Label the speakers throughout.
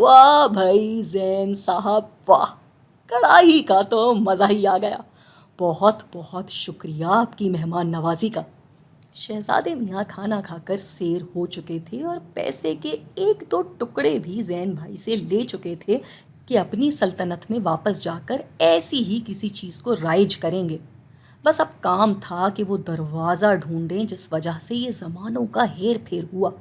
Speaker 1: वाह भाई ज़ैन साहब वाह, कढ़ाई का तो मज़ा ही आ गया। बहुत बहुत शुक्रिया आपकी मेहमान नवाजी का। शहजादे मियाँ खाना खाकर सेर हो चुके थे और पैसे के एक दो टुकड़े भी ज़ैन भाई से ले चुके थे कि अपनी सल्तनत में वापस जाकर ऐसी ही किसी चीज़ को राइज करेंगे। बस अब काम था कि वो दरवाज़ा ढूंढें जिस वजह से ये ज़मानों का हेर फेर हुआ।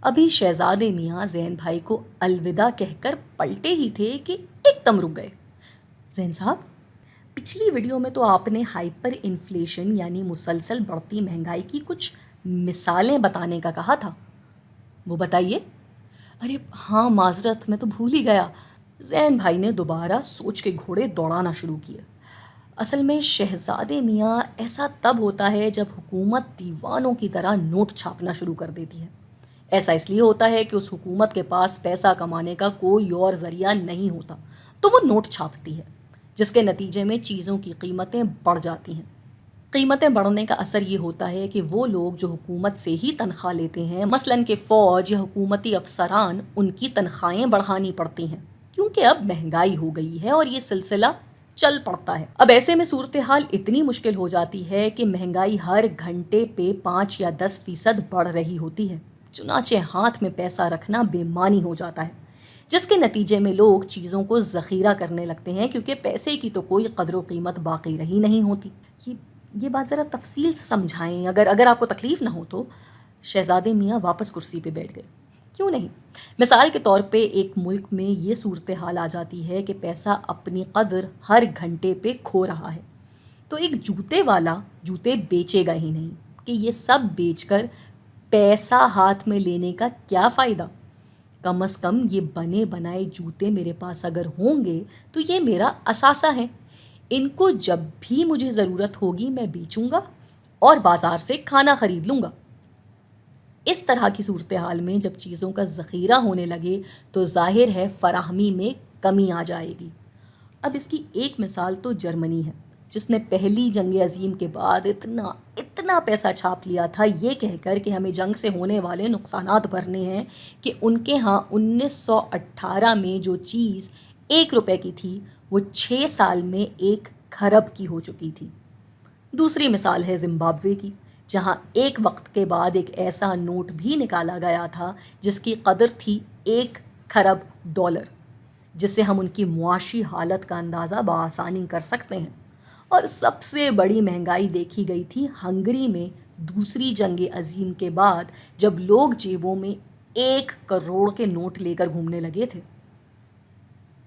Speaker 1: अभी शहजादे मियाँ ज़ैन भाई को अलविदा कहकर पलटे ही थे कि एकदम रुक गए। ज़ैन साहब, पिछली वीडियो में तो आपने हाइपर इन्फ्लेशन यानी मुसलसल बढ़ती महंगाई की कुछ मिसालें बताने का कहा था, वो बताइए। अरे हाँ माजरत, मैं तो भूल ही गया। ज़ैन भाई ने दोबारा सोच के घोड़े दौड़ाना शुरू किए। असल में शहजादे मियाँ ऐसा तब होता है जब हुकूमत दीवानों की तरह नोट छापना शुरू कर देती है। ऐसा इसलिए होता है कि उस हुकूमत के पास पैसा कमाने का कोई और ज़रिया नहीं होता, तो वो नोट छापती है, जिसके नतीजे में चीज़ों की कीमतें बढ़ जाती हैं। कीमतें बढ़ने का असर ये होता है कि वो लोग जो हुकूमत से ही तनख्वाह लेते हैं, मसलन कि फ़ौज या हुकूमती अफसरान, उनकी तनख्वाहें बढ़ानी पड़ती हैं, क्योंकि अब महंगाई हो गई है और ये सिलसिला चल पड़ता है। अब ऐसे में सूरत हाल इतनी मुश्किल हो जाती है कि महंगाई हर घंटे पे 5 या 10% बढ़ रही होती है। चुनाचे हाथ में पैसा रखना बेमानी हो जाता है, जिसके नतीजे में लोग चीज़ों को ज़ख़ीरा करने लगते हैं, क्योंकि पैसे की तो कोई कदर व कीमत बाकी रही नहीं होती। ये बात ज़रा तफसील से समझाएं, अगर आपको तकलीफ़ ना हो तो। शहज़ादे मियाँ वापस कुर्सी पे बैठ गए। क्यों नहीं। मिसाल के तौर पे एक मुल्क में ये सूरत हाल आ जाती है कि पैसा अपनी कदर हर घंटे पे खो रहा है, तो एक जूते वाला जूते बेचेगा ही नहीं कि ये सब बेचकर पैसा हाथ में लेने का क्या फ़ायदा। कम से कम ये बने बनाए जूते मेरे पास अगर होंगे तो ये मेरा असासा है, इनको जब भी मुझे ज़रूरत होगी मैं बेचूंगा और बाज़ार से खाना ख़रीद लूँगा। इस तरह की सूरत हाल में जब चीज़ों का ज़ख़ीरा होने लगे तो ज़ाहिर है फ़राहमी में कमी आ जाएगी। अब इसकी एक मिसाल तो जर्मनी है, जिसने पहली जंग अज़ीम के बाद इतना पैसा छाप लिया था ये कहकर कि हमें जंग से होने वाले नुकसानात भरने हैं, कि उनके यहाँ 1918 में जो चीज़ 1 रुपए की थी वो 6 साल में 1 खरब की हो चुकी थी। दूसरी मिसाल है ज़िम्बाब्वे की, जहाँ एक वक्त के बाद एक ऐसा नोट भी निकाला गया था जिसकी कदर थी 1 खरब डॉलर, जिससे हम उनकी मुआशी हालत का अंदाज़ा बआसानी कर सकते हैं। और सबसे बड़ी महंगाई देखी गई थी हंगरी में दूसरी जंग अज़ीम के बाद, जब लोग जेबों में 1 करोड़ के नोट लेकर घूमने लगे थे।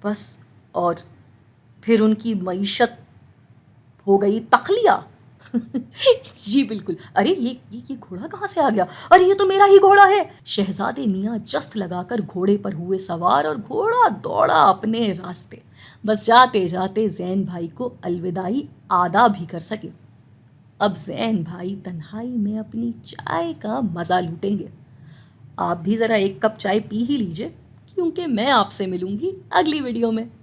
Speaker 1: बस, और फिर उनकी मईशत हो गई तखलिया। जी बिल्कुल। अरे ये घोड़ा कहाँ से आ गया? अरे ये तो मेरा ही घोड़ा है। शहजादे मियाँ जस्त लगाकर घोड़े पर हुए सवार और घोड़ा दौड़ा अपने रास्ते। बस जाते जाते ज़ैन भाई को अलविदाई आदा भी कर सके। अब ज़ैन भाई तन्हाई में अपनी चाय का मज़ा लूटेंगे। आप भी ज़रा 1 कप चाय पी ही लीजिए, क्योंकि मैं आपसे मिलूंगी अगली वीडियो में।